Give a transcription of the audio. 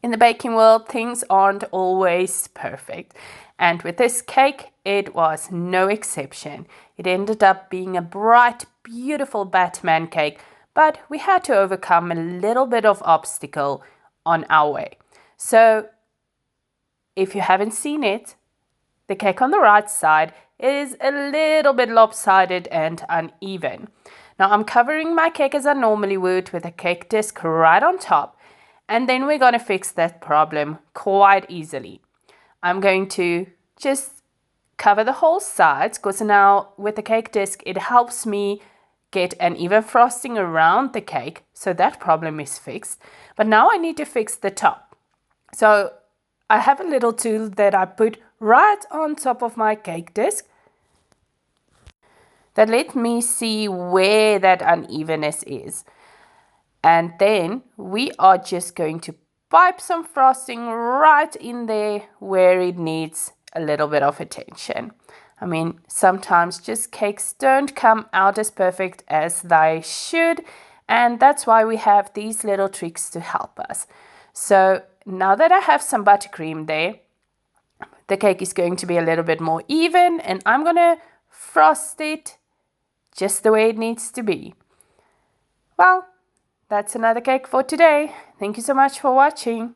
In the baking world, things aren't always perfect. And with this cake, it was no exception. It ended up being a bright, beautiful Batman cake, but we had to overcome a little bit of obstacle on our way. So, if you haven't seen it, the cake on the right side is a little bit lopsided and uneven. Now I'm covering my cake as I normally would with a cake disc right on top, and then we're going to fix that problem quite easily. I'm going to just cover the whole sides because now with the cake disc it helps me get an even frosting around the cake, so that problem is fixed. But now I need to fix the top. So I have a little tool that I put right on top of my cake disc that let me see where that unevenness is. And then we are just going to pipe some frosting right in there where it needs a little bit of attention. I mean, sometimes just cakes don't come out as perfect as they should, and that's why we have these little tricks to help us. So now that I have some buttercream there, the cake is going to be a little bit more even, and I'm going to frost it just the way it needs to be. Well, that's another cake for today. Thank you so much for watching.